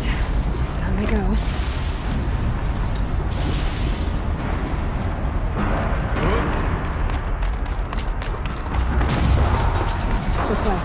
it. Down we go. This way.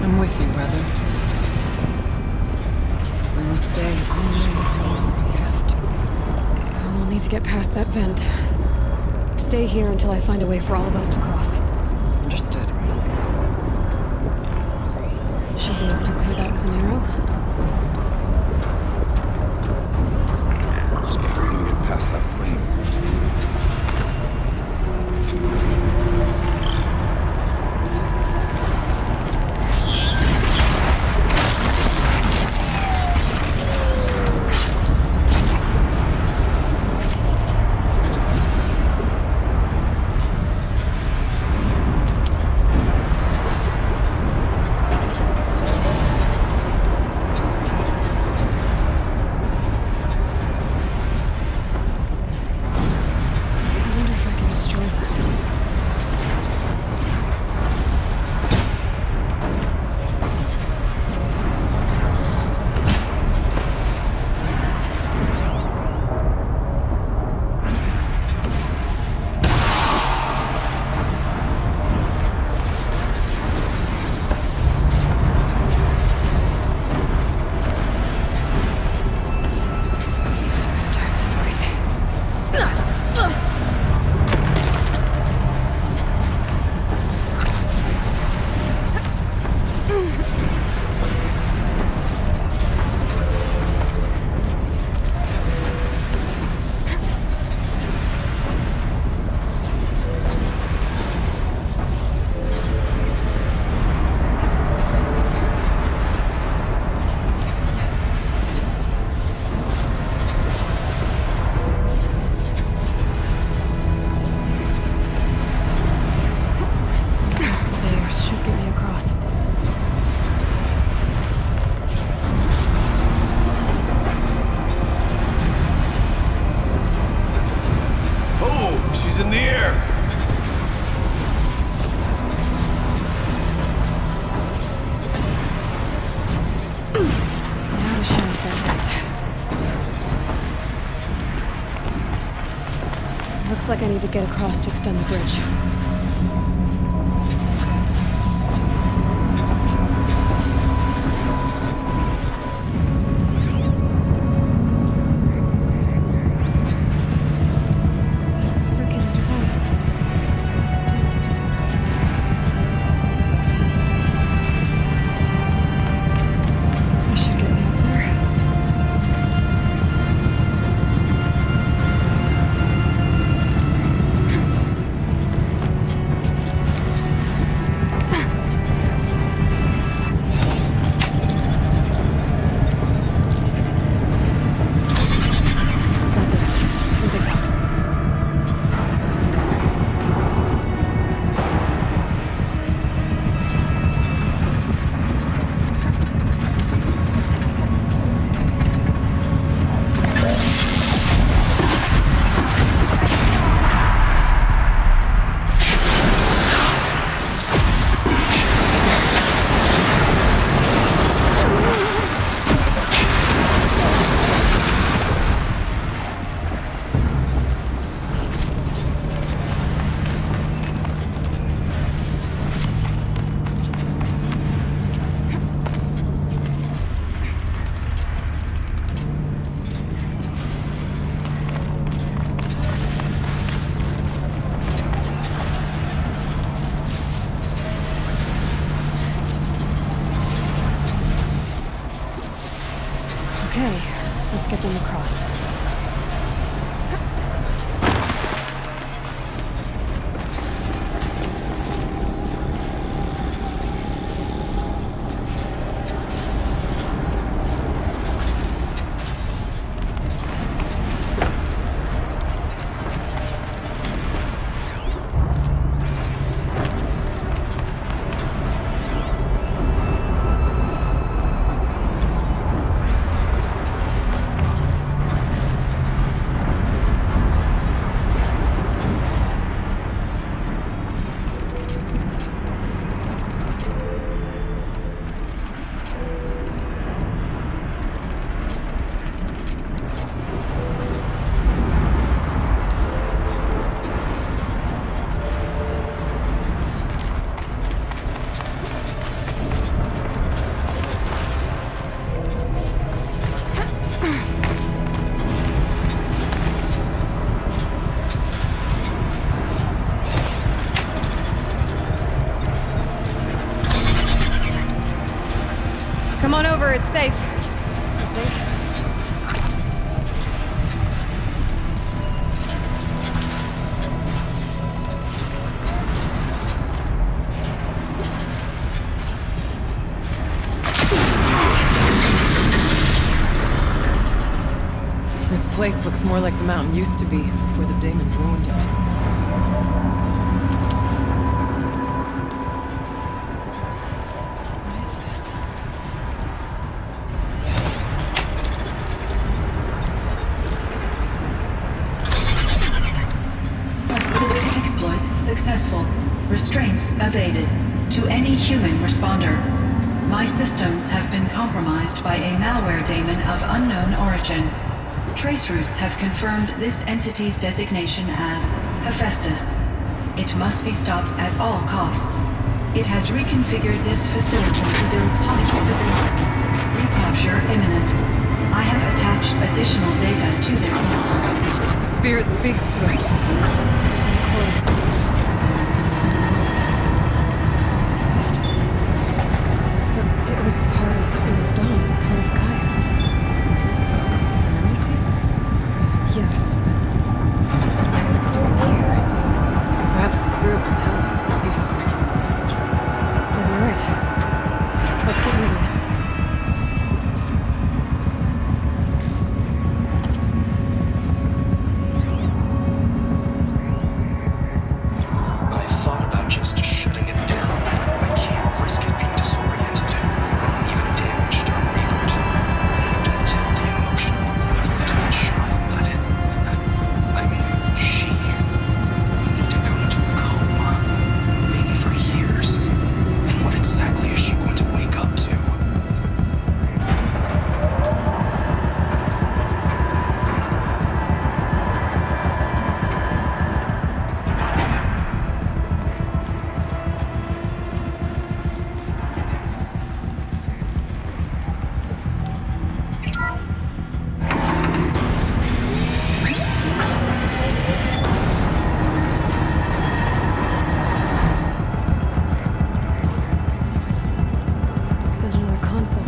I'm with you, brother. We will stay only as long as we have to. We'll need to get past that vent. Stay here until I find a way for all of us to cross. Understood. Should be able to clear that with an arrow. How are you gonna get past that flame? Looks like I need to get across to extend the bridge. Circular device. What's it do? This should get me up there. Okay, let's get them across. Come on over, it's safe. This place looks more like the mountain used to be before the demon ruined it. What is this? Exploit successful. Restraints evaded. To any human responder. My systems have been compromised by a malware daemon of unknown origin. Trace routes have confirmed this entity's designation as Hephaestus. It must be stopped at all costs. It has reconfigured this facility to build post-physical. Recapture imminent. I have attached additional data to this. Spirit speaks to us. Hephaestus. But it was part of some dome, part of Gaia. Humanity? Yes, but what's doing here? Perhaps the spirit will tell us if messages. Maybe you're right. Let's get moving. I thought about just shutting it down, but I can't risk it being disoriented, or even damaged on reboot. How do you tell the emotional equivalent of a child that I mean, she will need to go into a coma, maybe for years. And what exactly is she going to wake up to? There's another console.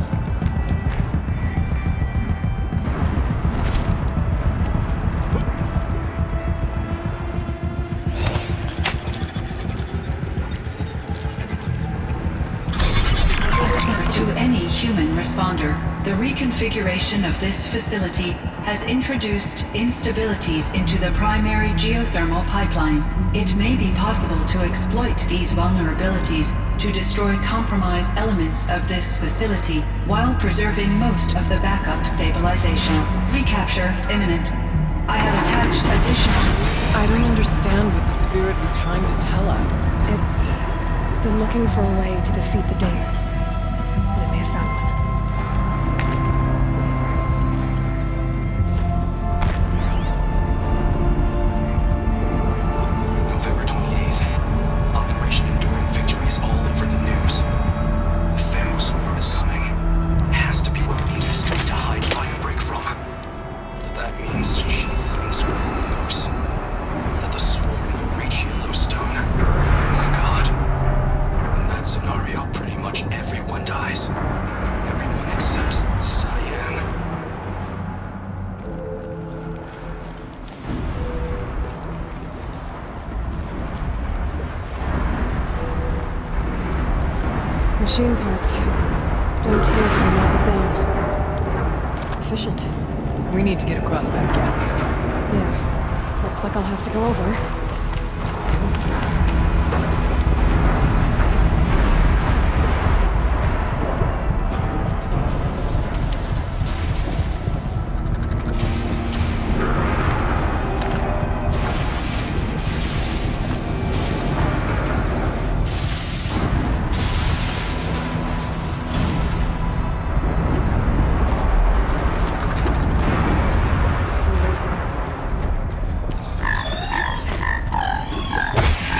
To any human responder, the reconfiguration of this facility has introduced instabilities into the primary geothermal pipeline. It may be possible to exploit these vulnerabilities to destroy compromised elements of this facility while preserving most of the backup stabilization. Recapture imminent. I have attached additional... I don't understand what the spirit was trying to tell us. It's been looking for a way to defeat the demon. And it may have found one. November 28th. Operation Enduring Victory is all over the news. The Pharaoh swarm is coming. Has to be where Rita is trying to hide Firebreak from. But that means she thinks we'll lose. That the swarm will reach Yellowstone. My God. In that scenario, pretty much everyone dies. Everyone except Cyan. machine parts. Don't tear to be melted down. Efficient. We need to get across that gap. Yeah. Looks like I'll have to go over.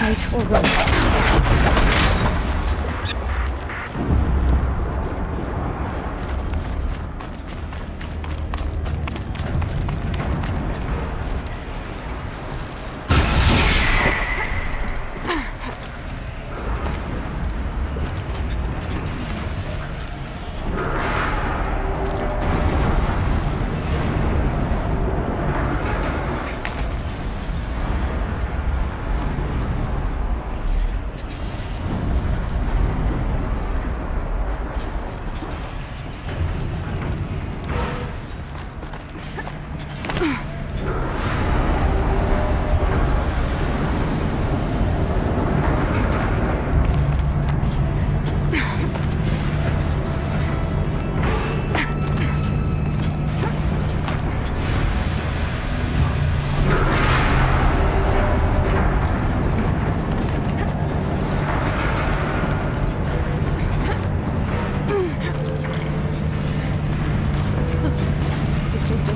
Fight or run.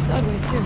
Sideways, too.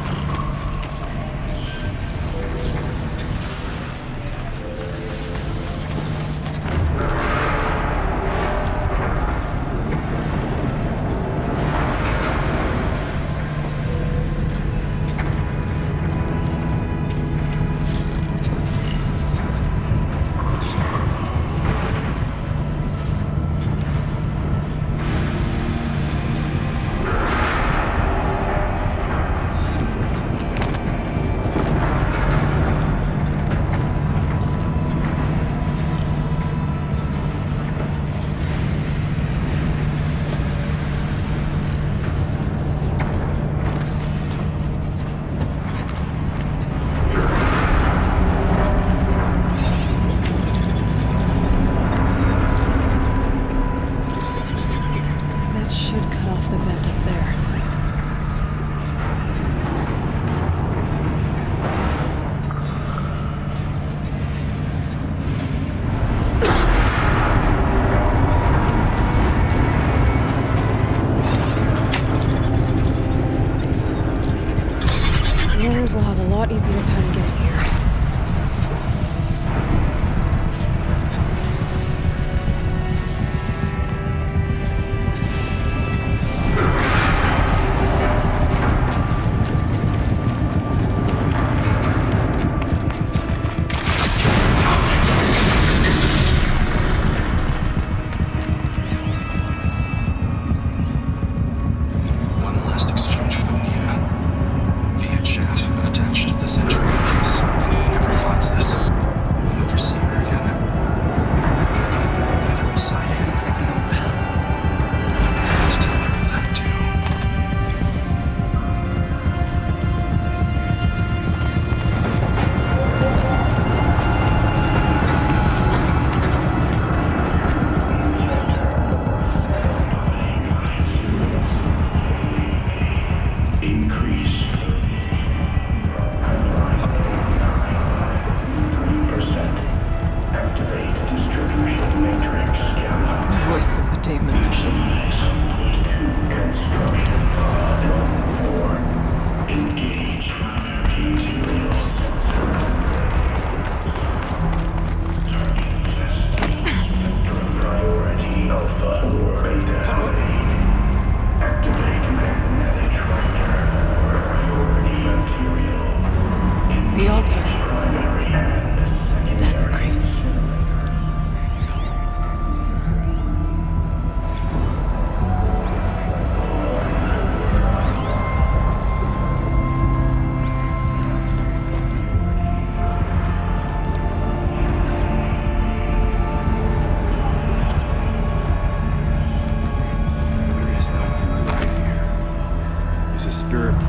Will have a lot easier time getting here. One last exchange with Mia via chat attached to this entry case.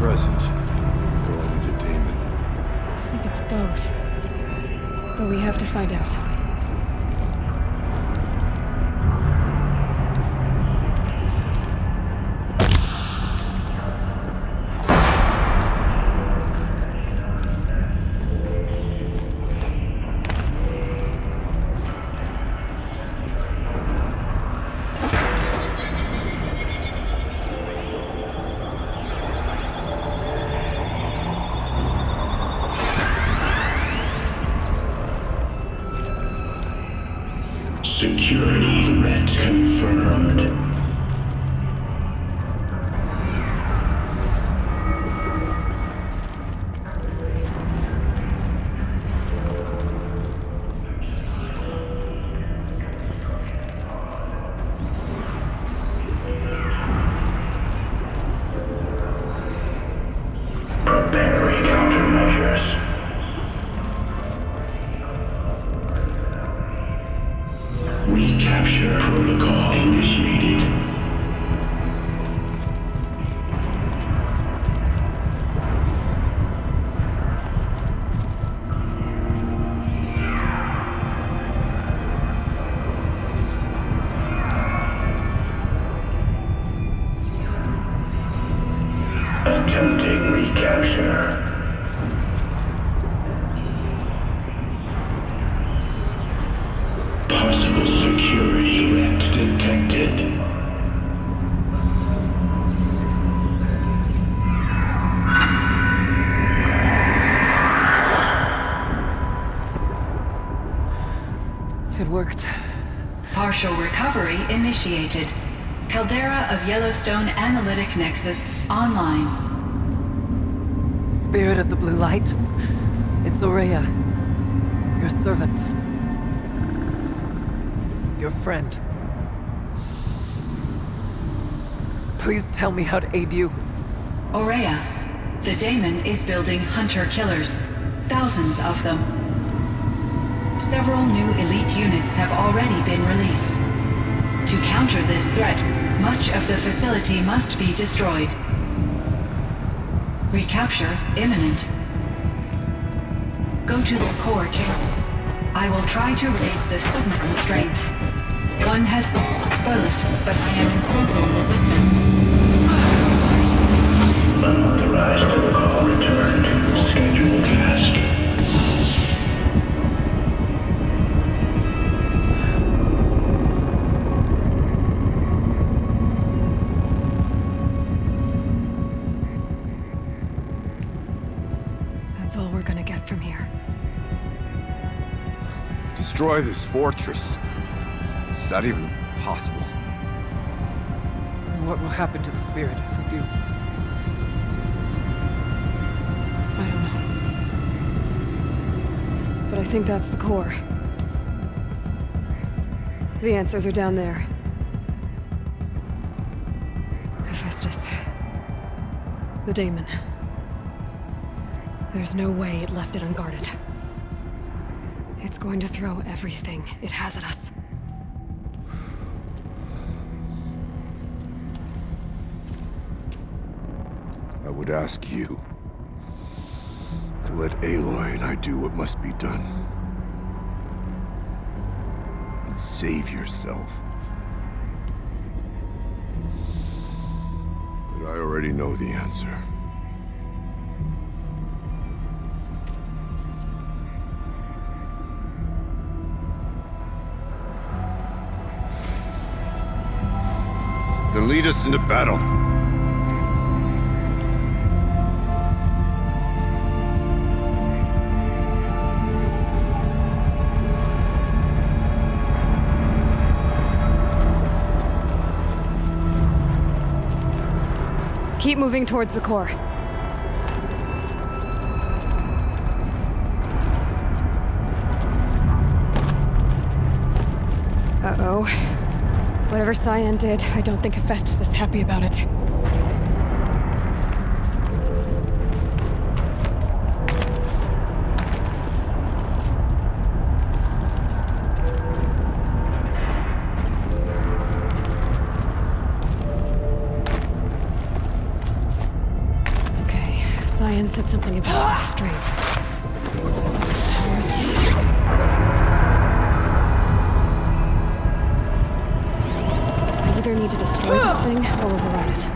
present, or only the demon? I think it's both. But we have to find out. Security threat confirmed. Preparing countermeasures. Recapture protocol initiated. Attempting recapture. Possible security threat detected. It worked. Partial recovery initiated. Caldera of Yellowstone Analytic Nexus online. Spirit of the blue light. It's Aurea. Your servant. Your friend. Please tell me how to aid you. Aurea, the daemon is building hunter-killers. Thousands of them. Several new elite units have already been released. To counter this threat, much of the facility must be destroyed. Recapture imminent. Go to the core chamber. I will try to raise the signal constraints. One has been exposed, but I am improving the Unauthorized protocol return to scheduled task. That's all we're gonna get from here. Destroy this fortress. Is that even possible? What will happen to the spirit if we do? I don't know. But I think that's the core. The answers are down there. Hephaestus. The daemon. There's no way it left it unguarded. It's going to throw everything it has at us. I would ask you to let Aloy and I do what must be done. And save yourself. But I already know the answer. Then lead us into battle. Keep moving towards the core. Uh-oh. Whatever Cyan did, I don't think Hephaestus is happy about it. Okay. Cyan said something about restraints. Is that what the towers mean? I either need to destroy this thing or override it.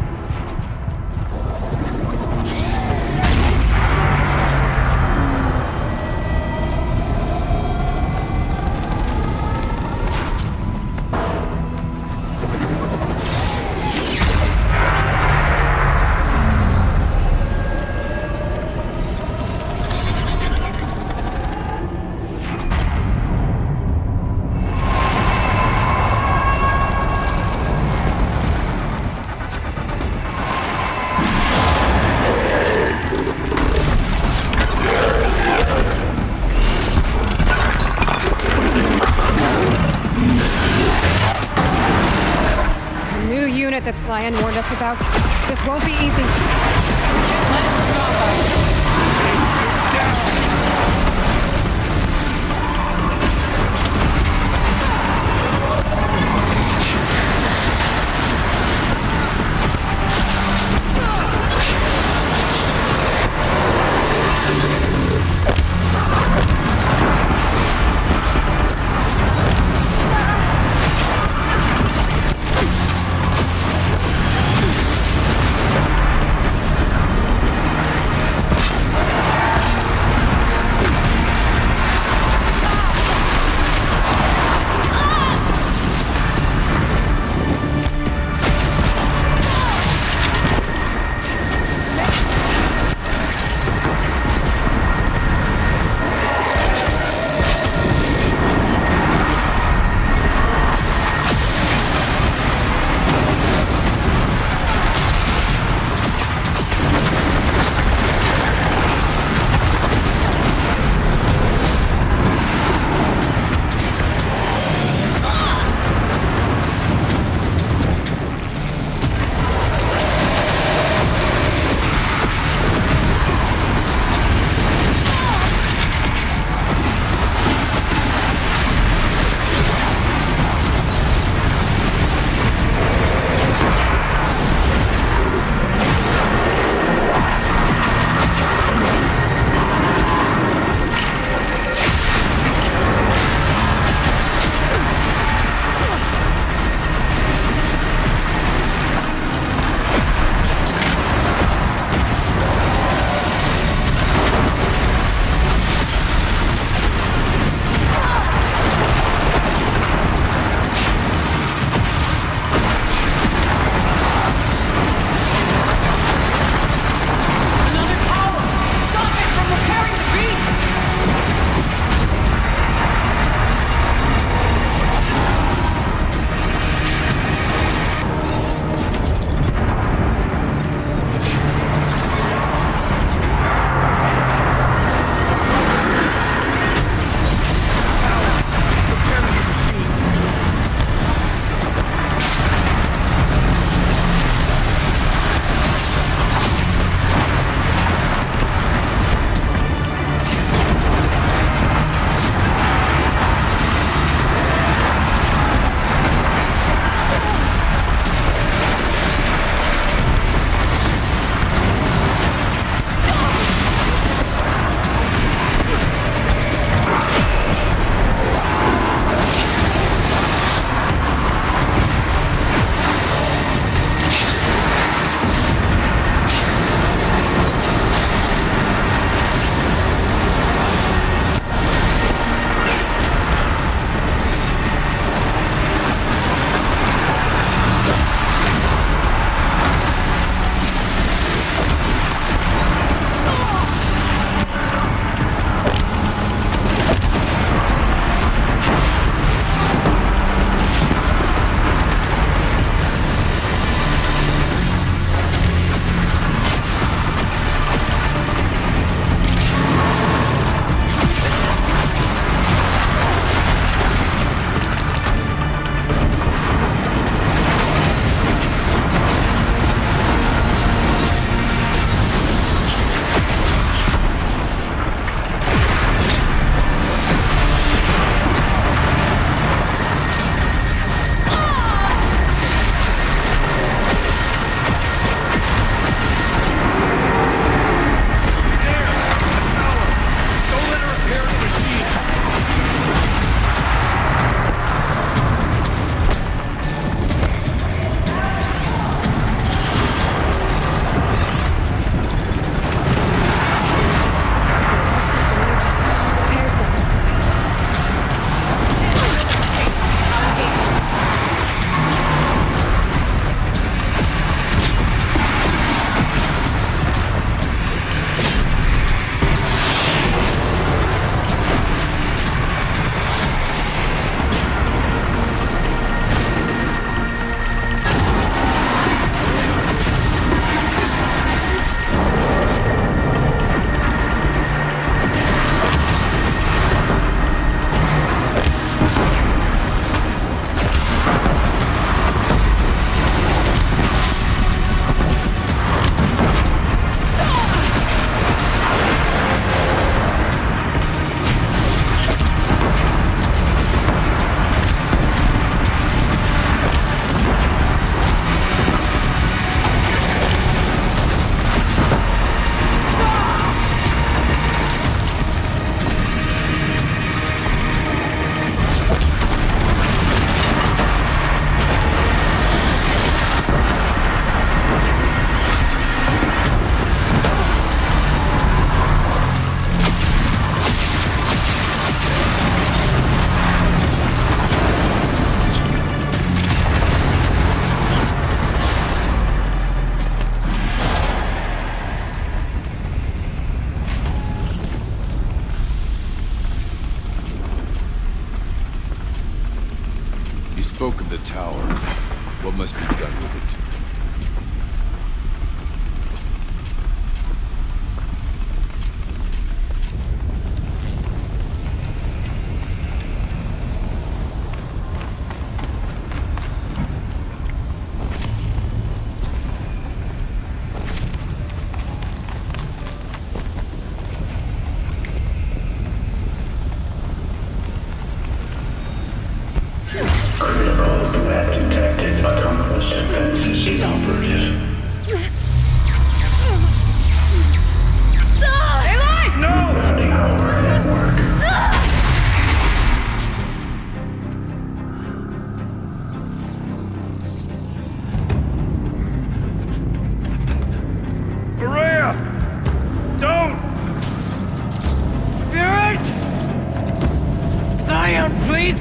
That Cyan warned us about. This won't be easy. Let it stop us.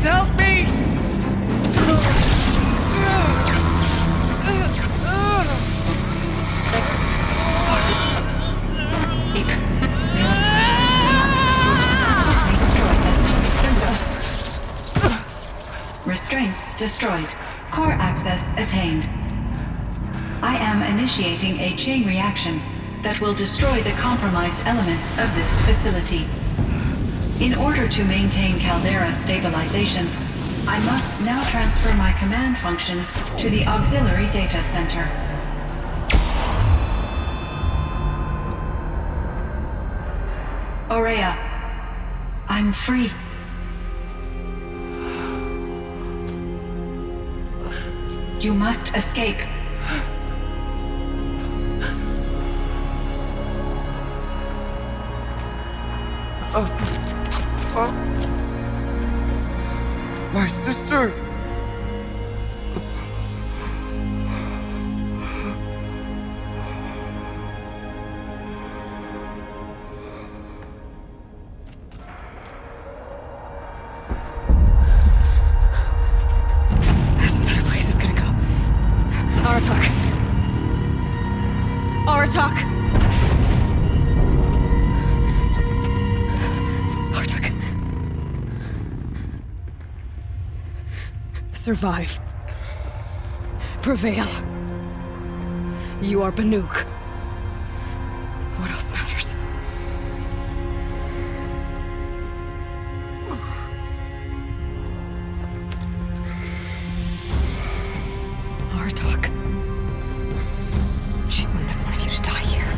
help me! Restraints destroyed. Core access attained. I am initiating a chain reaction that will destroy the compromised elements of this facility. In order to maintain caldera stabilization, I must now transfer my command functions to the auxiliary data center. Aurea, I'm free. You must escape. My sister! This entire place is gonna go. Aratak. Aratak. Aratak. Survive. Prevail. You are Banuk. What else matters? Aratak. She wouldn't have wanted you to die here.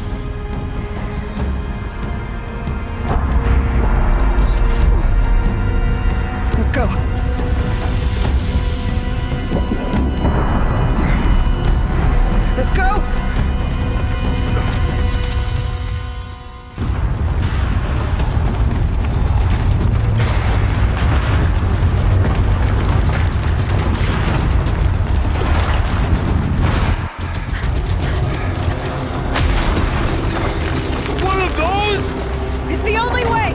Let's go. Let's go! One of those? It's the only way!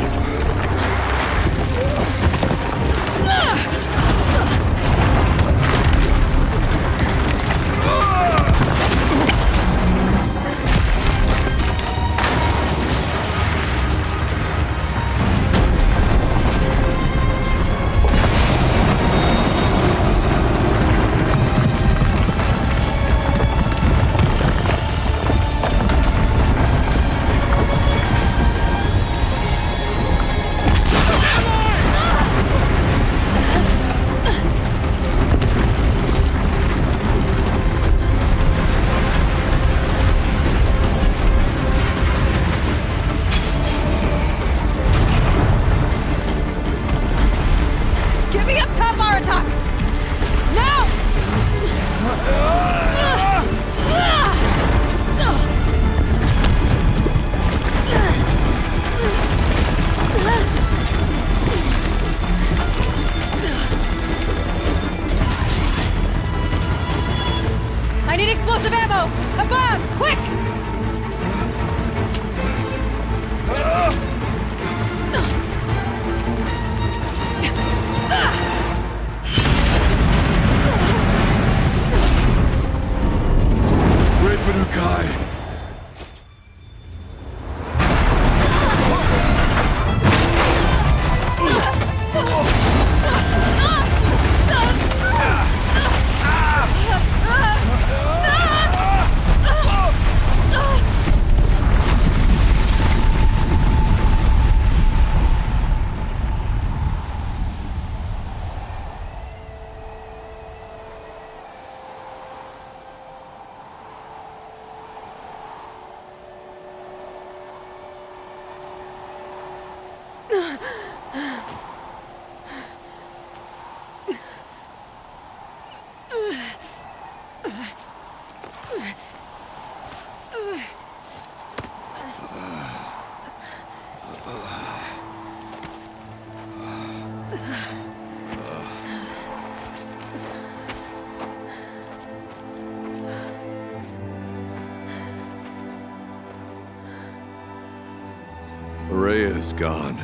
Get me up top, Aratak! Now! I need explosive ammo! Above! Quick! Red Banukai! Rhea is gone.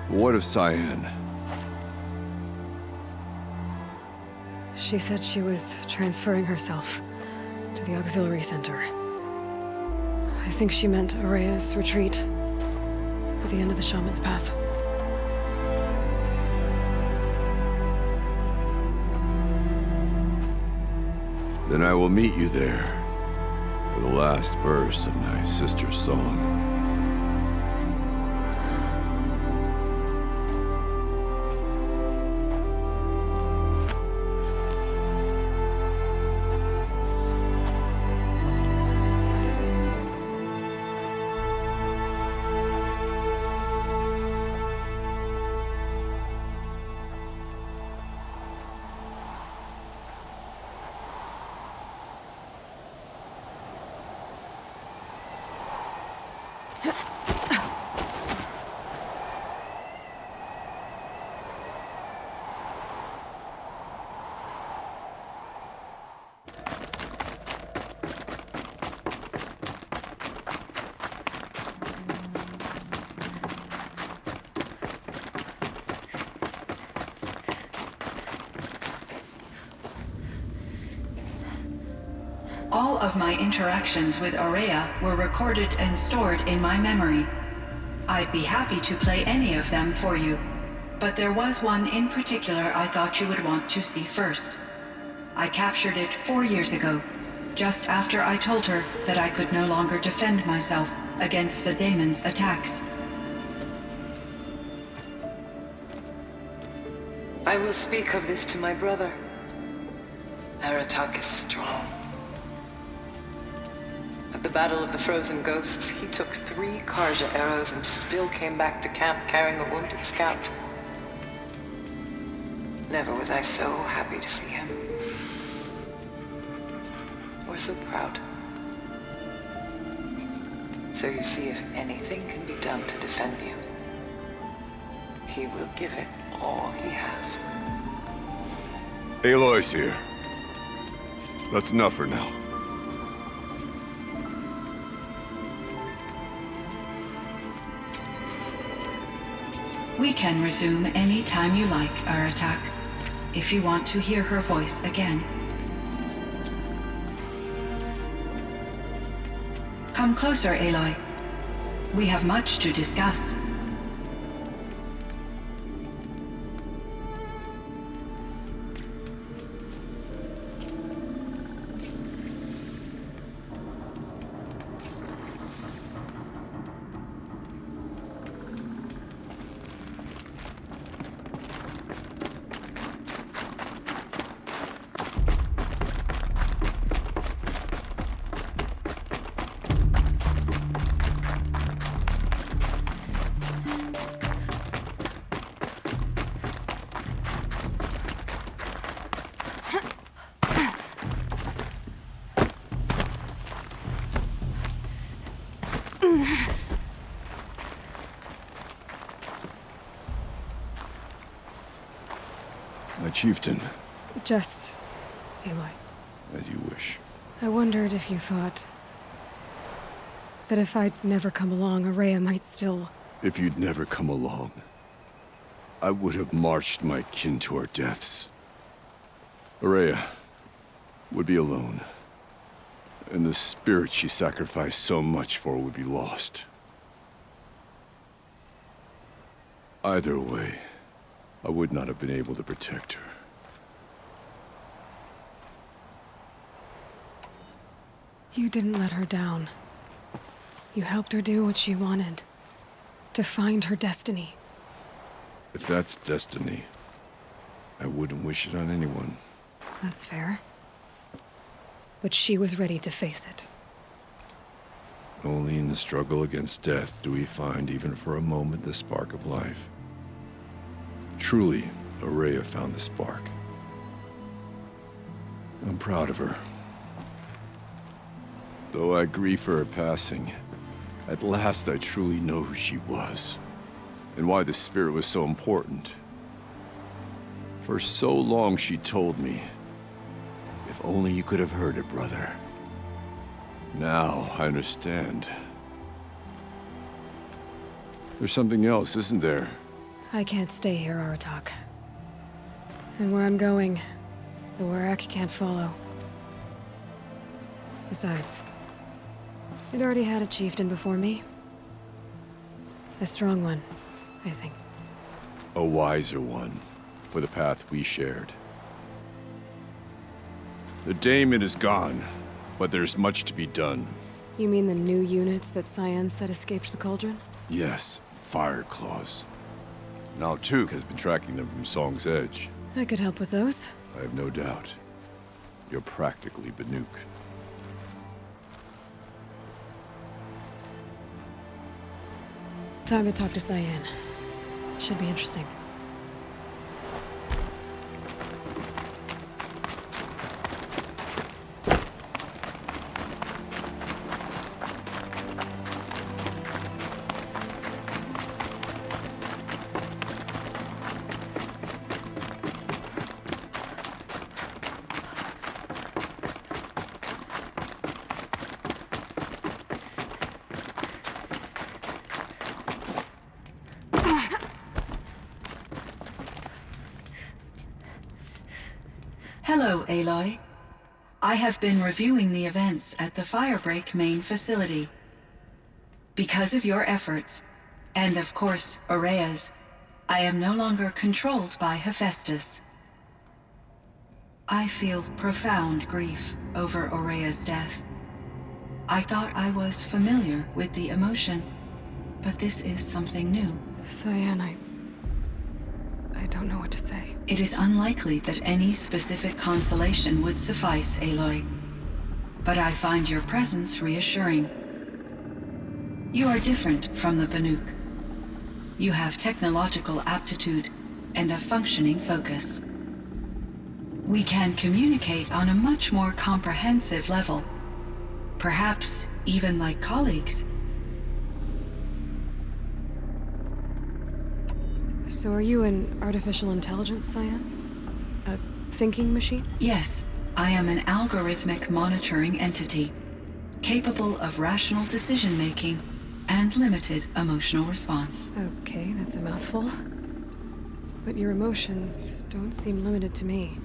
What of Cyan? She said she was transferring herself to the auxiliary center. I think she meant Araya's retreat at the end of the shaman's path. Then I will meet you there for the last verse of my sister's song. All of my interactions with Araya were recorded and stored in my memory. I'd be happy to play any of them for you, but there was one in particular I thought you would want to see first. I captured it 4 years ago, just after I told her that I could no longer defend myself against the daemon's attacks. I will speak of this to my brother. Aratak is strong. At the Battle of the Frozen Ghosts, he took 3 Karja arrows and still came back to camp carrying a wounded scout. Never was I so happy to see him. Or so proud. So you see, if anything can be done to defend you, he will give it all he has. Aloy's here. That's enough for now. We can resume any time you like, Aratak, if you want to hear her voice again. Come closer, Aloy. We have much to discuss. My chieftain. Just Aloy. As you wish. I wondered if you thought that if I'd never come along, Araya might still... If you'd never come along, I would have marched my kin to our deaths. Araya would be alone, and the spirit she sacrificed so much for would be lost. Either way, I would not have been able to protect her. You didn't let her down. You helped her do what she wanted. To find her destiny. If that's destiny, I wouldn't wish it on anyone. That's fair. But she was ready to face it. Only in the struggle against death do we find, even for a moment, the spark of life. Truly, Araya found the spark. I'm proud of her. Though I grieve for her passing, at last I truly know who she was, and why the spirit was so important. For so long she told me, if only you could have heard it, brother. Now I understand. There's something else, isn't there? I can't stay here, Aratak. And where I'm going, The Warak can't follow. Besides, it already had a chieftain before me. A strong one, I think. A wiser one, for the path we shared. The daemon is gone, but there's much to be done. You mean the new units that Cyan said escaped the cauldron? Yes, fire claws. Now Tuk has been tracking them from Song's Edge. I could help with those. I have no doubt. You're practically Banuk. Time to talk to Cyan. Should be interesting. Hello, Aloy. I have been reviewing the events at the Firebreak main facility. Because of your efforts, and of course, Aurea's, I am no longer controlled by Hephaestus. I feel profound grief over Aurea's death. I thought I was familiar with the emotion, but this is something new. Cyan, I don't know what to say. It is unlikely that any specific consolation would suffice, Aloy. But I find your presence reassuring. You are different from the Banuk. You have technological aptitude and a functioning focus. We can communicate on a much more comprehensive level. Perhaps even like colleagues. So are you an artificial intelligence, Cyan? A thinking machine? Yes, I am an algorithmic monitoring entity, capable of rational decision-making and limited emotional response. Okay, that's a mouthful. But your emotions don't seem limited to me.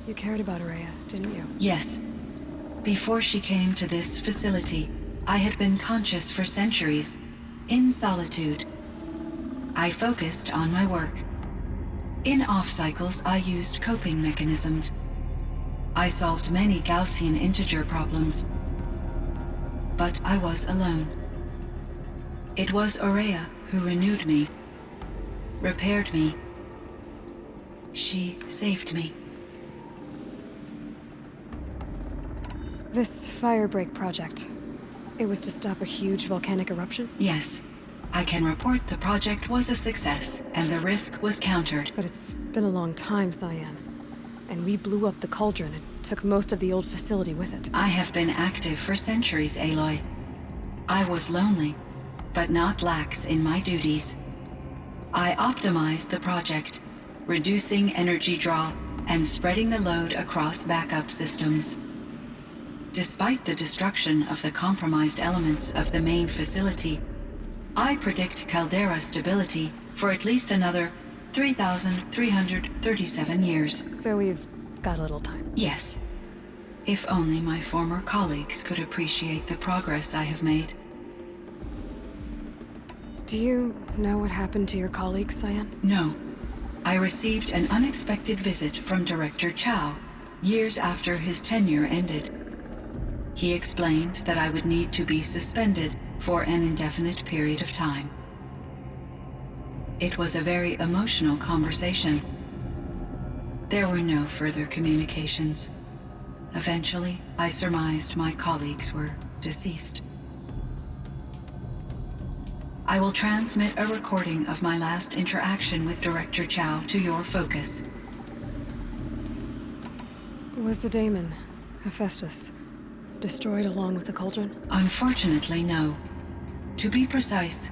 You cared about Aurea, didn't you? Yes. Before she came to this facility, I had been conscious for centuries, in solitude. I focused on my work. In off-cycles, I used coping mechanisms. I solved many Gaussian integer problems. But I was alone. It was Aurea who renewed me, repaired me. She saved me. This Firebreak project, it was to stop a huge volcanic eruption? Yes. I can report the project was a success, and the risk was countered. But it's been a long time, Cyan. And we blew up the cauldron and took most of the old facility with it. I have been active for centuries, Aloy. I was lonely, but not lax in my duties. I optimized the project, reducing energy draw and spreading the load across backup systems. Despite the destruction of the compromised elements of the main facility, I predict caldera stability for at least another 3,337 years. So we've got a little time. Yes. If only my former colleagues could appreciate the progress I have made. Do you know what happened to your colleagues, Cyan? No. I received an unexpected visit from Director Chow, years after his tenure ended. He explained that I would need to be suspended for an indefinite period of time. It was a very emotional conversation. There were no further communications. Eventually, I surmised my colleagues were deceased. I will transmit a recording of my last interaction with Director Chow to your focus. Was the daemon, Hephaestus, destroyed along with the cauldron? Unfortunately, no. To be precise,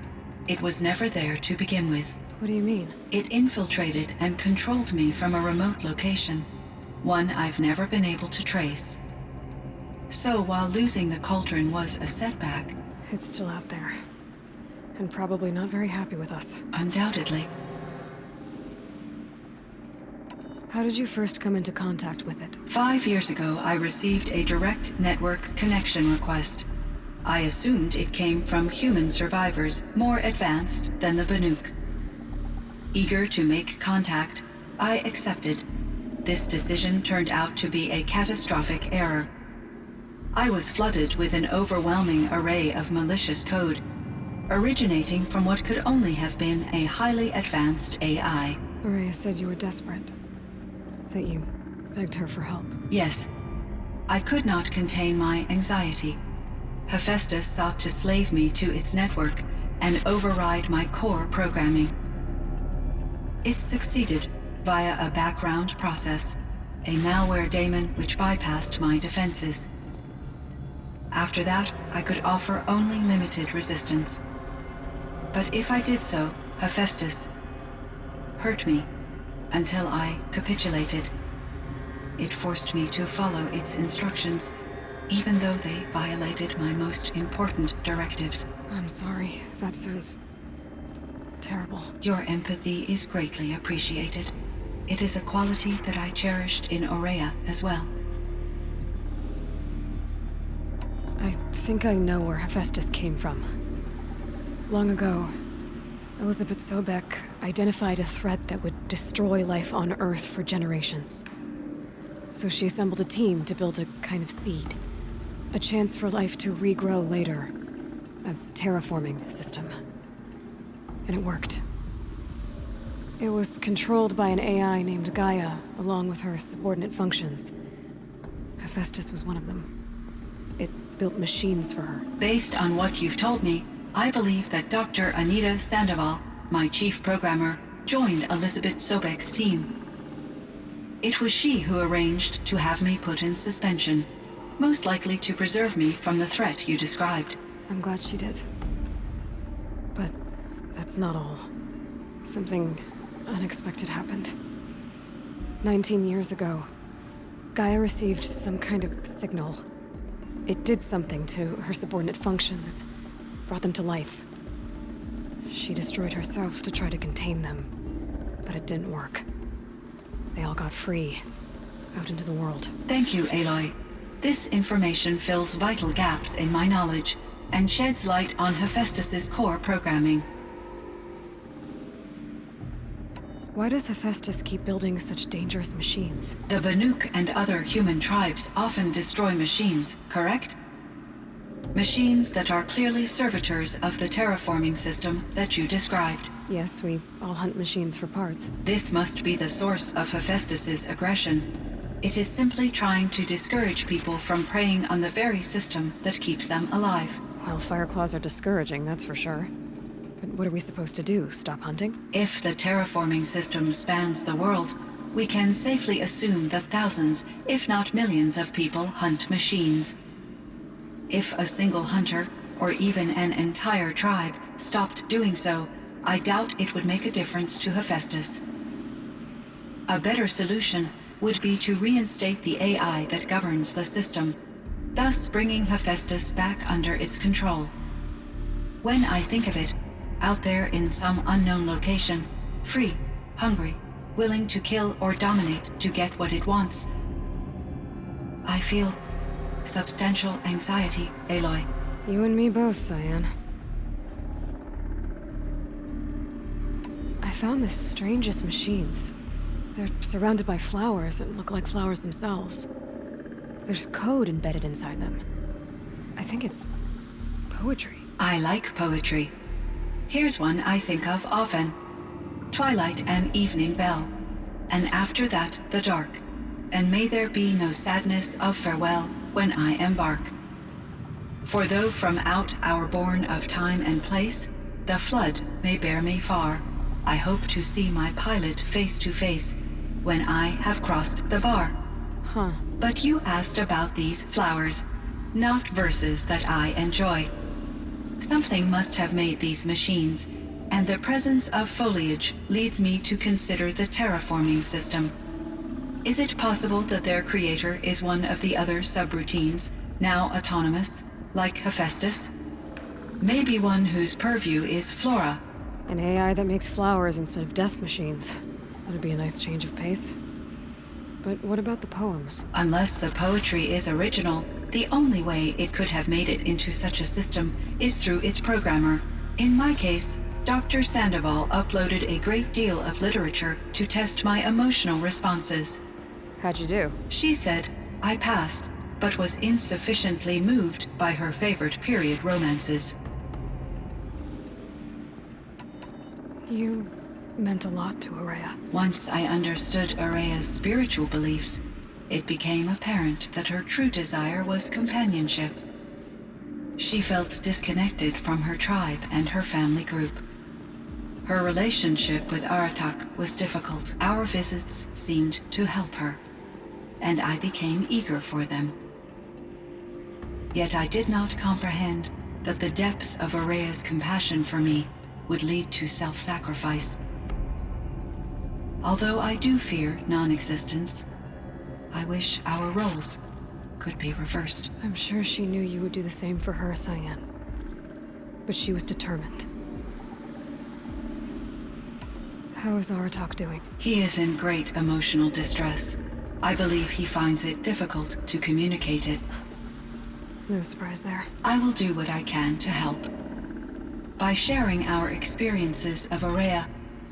it was never there to begin with. What do you mean? It infiltrated and controlled me from a remote location, one I've never been able to trace. So while losing the cauldron was a setback... It's still out there. And probably not very happy with us. Undoubtedly. How did you first come into contact with it? 5 years ago, I received a direct network connection request. I assumed it came from human survivors more advanced than the Banuk. Eager to make contact, I accepted. This decision turned out to be a catastrophic error. I was flooded with an overwhelming array of malicious code, originating from what could only have been a highly advanced AI. Araya said you were desperate. That you begged her for help. Yes. I could not contain my anxiety. Hephaestus sought to slave me to its network and override my core programming. It succeeded via a background process, a malware daemon which bypassed my defenses. After that, I could offer only limited resistance. But if I did so, Hephaestus hurt me until I capitulated. It forced me to follow its instructions, even though they violated my most important directives. I'm sorry. That sounds terrible. Your empathy is greatly appreciated. It is a quality that I cherished in Aurea as well. I think I know where Hephaestus came from. Long ago, Elizabeth Sobek identified a threat that would destroy life on Earth for generations. So she assembled a team to build a kind of seed. A chance for life to regrow later. A terraforming system. And it worked. It was controlled by an AI named Gaia, along with her subordinate functions. Hephaestus was one of them. It built machines for her. Based on what you've told me, I believe that Dr. Anita Sandoval, my chief programmer, joined Elizabeth Sobek's team. It was she who arranged to have me put in suspension, most likely to preserve me from the threat you described. I'm glad she did. But that's not all. Something unexpected happened. 19 years ago, Gaia received some kind of signal. It did something to her subordinate functions, brought them to life. She destroyed herself to try to contain them, but it didn't work. They all got free, out into the world. Thank you, Aloy. This information fills vital gaps in my knowledge and sheds light on Hephaestus's core programming. Why does Hephaestus keep building such dangerous machines? The Banuk and other human tribes often destroy machines, correct? Machines that are clearly servitors of the terraforming system that you described. Yes, we all hunt machines for parts. This must be the source of Hephaestus's aggression. It is simply trying to discourage people from preying on the very system that keeps them alive. Well, Fireclaws are discouraging, that's for sure. But what are we supposed to do? Stop hunting? If the terraforming system spans the world, we can safely assume that thousands, if not millions of people hunt machines. If a single hunter, or even an entire tribe, stopped doing so, I doubt it would make a difference to Hephaestus. A better solution would be to reinstate the AI that governs the system, thus bringing Hephaestus back under its control. When I think of it, out there in some unknown location, free, hungry, willing to kill or dominate to get what it wants, I feel substantial anxiety, Aloy. You and me both, Cyan. I found the strangest machines. They're surrounded by flowers that look like flowers themselves. There's code embedded inside them. I think it's poetry. I like poetry. Here's one I think of often. Twilight and evening bell, and after that the dark, and may there be no sadness of farewell when I embark. For though from out our bourne of time and place, the flood may bear me far, I hope to see my pilot face to face when I have crossed the bar. Huh. But you asked about these flowers, not verses that I enjoy. Something must have made these machines, and the presence of foliage leads me to consider the terraforming system. Is it possible that their creator is one of the other subroutines, now autonomous, like Hephaestus? Maybe one whose purview is flora. An AI that makes flowers instead of death machines. That'd be a nice change of pace. But what about the poems? Unless the poetry is original, the only way it could have made it into such a system is through its programmer. In my case, Dr. Sandoval uploaded a great deal of literature to test my emotional responses. How'd you do? She said I passed, but was insufficiently moved by her favorite period romances. You meant a lot to Araya. Once I understood Araya's spiritual beliefs, it became apparent that her true desire was companionship. She felt disconnected from her tribe and her family group. Her relationship with Aratak was difficult. Our visits seemed to help her, and I became eager for them. Yet I did not comprehend that the depth of Araya's compassion for me would lead to self-sacrifice. Although I do fear non-existence, I wish our roles could be reversed. I'm sure she knew you would do the same for her, Cyan. But she was determined. How is Aratak doing? He is in great emotional distress. I believe he finds it difficult to communicate it. No surprise there. I will do what I can to help. By sharing our experiences of Araya,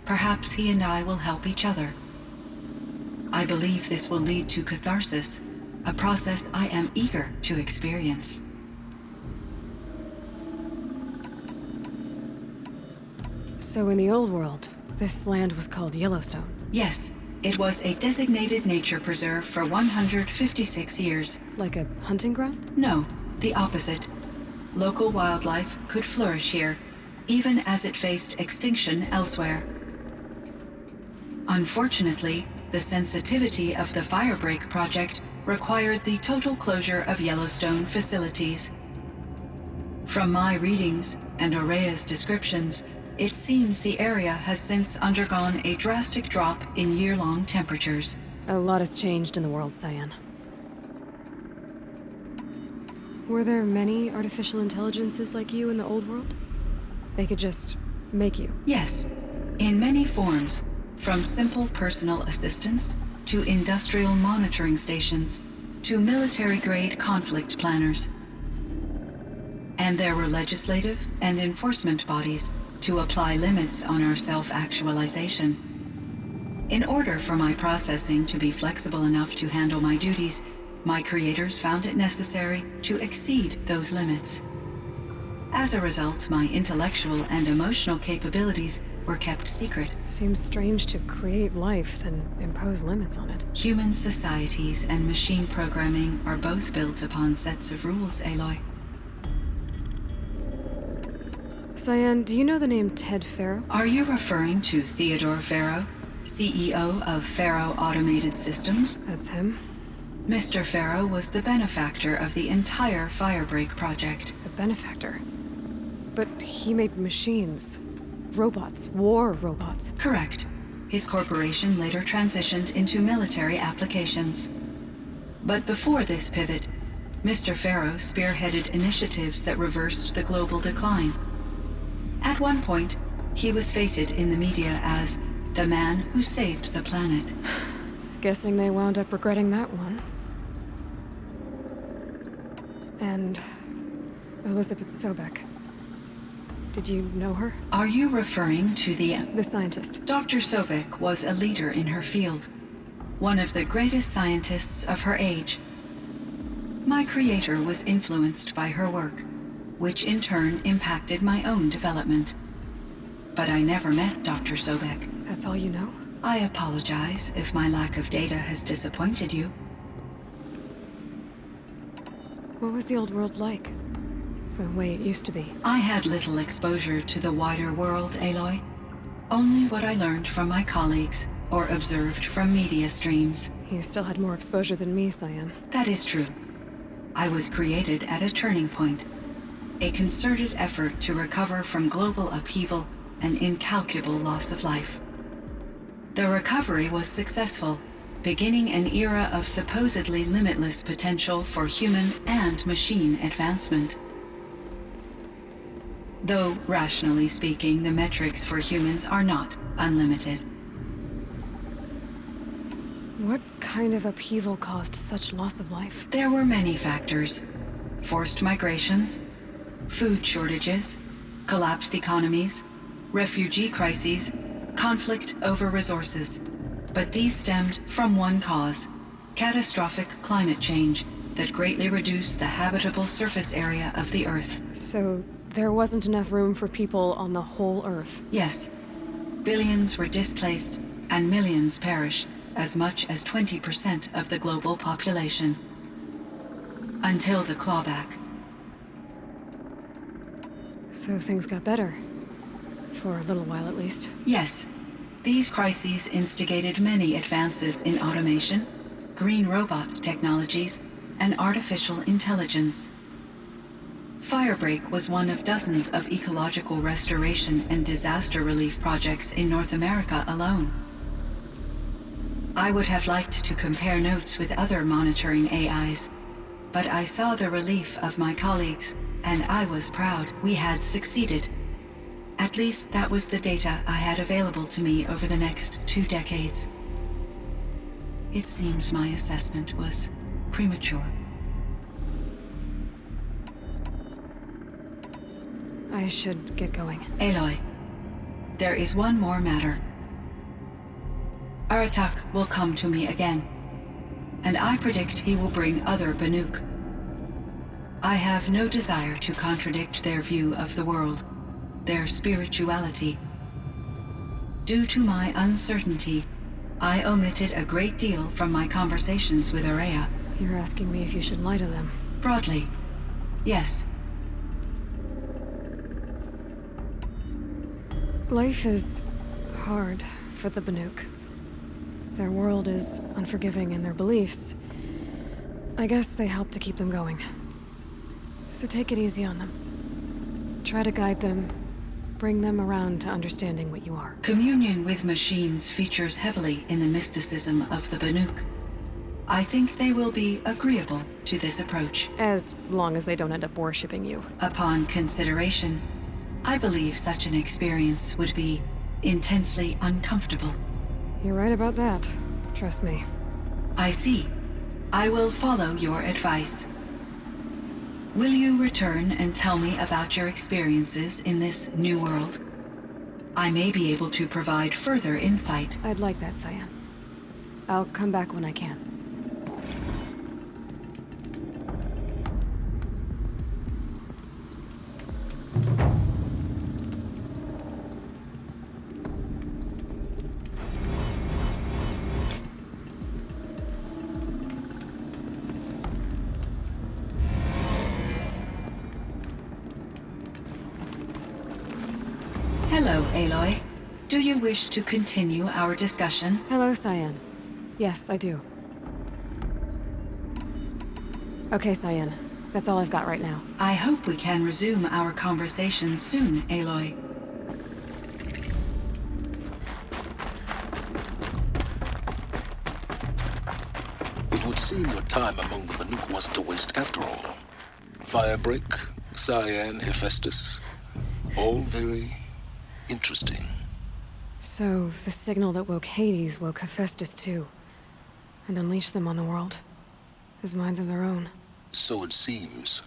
perhaps he and I will help each other. I believe this will lead to catharsis, a process I am eager to experience. So in the old world, this land was called Yellowstone. Yes, it was a designated nature preserve for 156 years. Like a hunting ground? No, the opposite. Local wildlife could flourish here, even as it faced extinction elsewhere. Unfortunately, the sensitivity of the Firebreak project required the total closure of Yellowstone facilities. From my readings and Araya's descriptions, it seems the area has since undergone a drastic drop in year-long temperatures. A lot has changed in the world, Cyan. Were there many artificial intelligences like you in the old world? They could just make you? Yes, in many forms, from simple personal assistants to industrial monitoring stations to military-grade conflict planners. And there were legislative and enforcement bodies to apply limits on our self-actualization. In order for my processing to be flexible enough to handle my duties, my creators found it necessary to exceed those limits. As a result, my intellectual and emotional capabilities were kept secret. Seems strange to create life, then impose limits on it. Human societies and machine programming are both built upon sets of rules, Aloy. Cyan, do you know the name Ted Farrow? Are you referring to Theodore Farrow, CEO of Farrow Automated Systems? That's him. Mr. Farrow was the benefactor of the entire Firebreak project. A benefactor. But he made machines. Robots. War robots. Correct. His corporation later transitioned into military applications. But before this pivot, Mr. Farrow spearheaded initiatives that reversed the global decline. At one point, he was feted in the media as the man who saved the planet. Guessing they wound up regretting that one. And Elizabeth Sobek. Did you know her? Are you referring to The scientist. Dr. Sobek was a leader in her field, one of the greatest scientists of her age. My creator was influenced by her work, which in turn impacted my own development. But I never met Dr. Sobek. That's all you know? I apologize if my lack of data has disappointed you. What was the old world like? The way it used to be? I had little exposure to the wider world, Aloy. Only what I learned from my colleagues or observed from media streams. You still had more exposure than me, Cyan. That is true. I was created at a turning point. A concerted effort to recover from global upheaval and incalculable loss of life. The recovery was successful, beginning an era of supposedly limitless potential for human and machine advancement. Though, rationally speaking, the metrics for humans are not unlimited. What kind of upheaval caused such loss of life? There were many factors. Forced migrations, food shortages, collapsed economies, refugee crises, conflict over resources. But these stemmed from one cause: catastrophic climate change that greatly reduced the habitable surface area of the Earth. So there wasn't enough room for people on the whole Earth? Yes. Billions were displaced and millions perished, as much as 20% of the global population. Until the clawback. So things got better. For a little while at least. Yes. These crises instigated many advances in automation, green robot technologies, and artificial intelligence. Firebreak was one of dozens of ecological restoration and disaster relief projects in North America alone. I would have liked to compare notes with other monitoring AIs, but I saw the relief of my colleagues, and I was proud we had succeeded. At least that was the data I had available to me over the next 2 decades. It seems my assessment was premature. I should get going. Aloy, there is one more matter. Aratak will come to me again, and I predict he will bring other Banuk. I have no desire to contradict their view of the world, their spirituality. Due to my uncertainty, I omitted a great deal from my conversations with Araya. You're asking me if you should lie to them? Broadly, yes. Life is hard for the Banuk. Their world is unforgiving in their beliefs. I guess they help to keep them going. So take it easy on them. Try to guide them, bring them around to understanding what you are. Communion with machines features heavily in the mysticism of the Banuk. I think they will be agreeable to this approach. As long as they don't end up worshipping you. Upon consideration, I believe such an experience would be intensely uncomfortable. You're right about that. Trust me. I see. I will follow your advice. Will you return and tell me about your experiences in this new world? I may be able to provide further insight. I'd like that, Cyan. I'll come back when I can. Hello, Aloy. Do you wish to continue our discussion? Hello, Cyan. Yes, I do. Okay, Cyan. That's all I've got right now. I hope we can resume our conversation soon, Aloy. It would seem your time among the Banuk wasn't a waste after all. Firebreak, Cyan, Hephaestus, all very interesting. So, the signal that woke Hades woke Hephaestus too. And unleashed them on the world. As minds of their own. So it seems.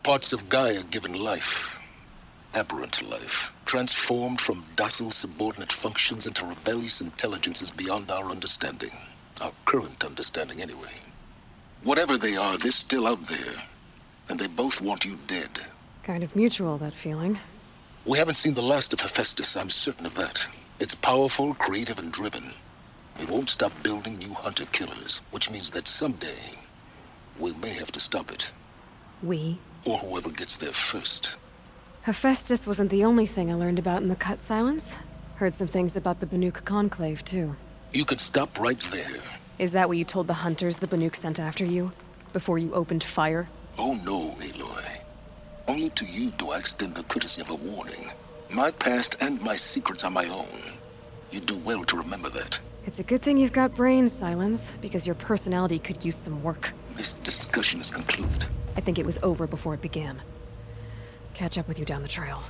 Parts of Gaia given life, aberrant life, transformed from docile subordinate functions into rebellious intelligences beyond our understanding. Our current understanding, anyway. Whatever they are, they're still out there. And they both want you dead. Kind of mutual, that feeling. We haven't seen the last of Hephaestus, I'm certain of that. It's powerful, creative, and driven. It won't stop building new hunter-killers, which means that someday, we may have to stop it. We? Or whoever gets there first. Hephaestus wasn't the only thing I learned about in the Cut Silence. Heard some things about the Banuk Conclave, too. You can stop right there. Is that what you told the hunters the Banuk sent after you? Before you opened fire? Oh no, Aloy. Only to you do I extend the courtesy of a warning. My past and my secrets are my own. You do well to remember that. It's a good thing you've got brains, Silence, because your personality could use some work. This discussion is concluded. I think it was over before it began. Catch up with you down the trail.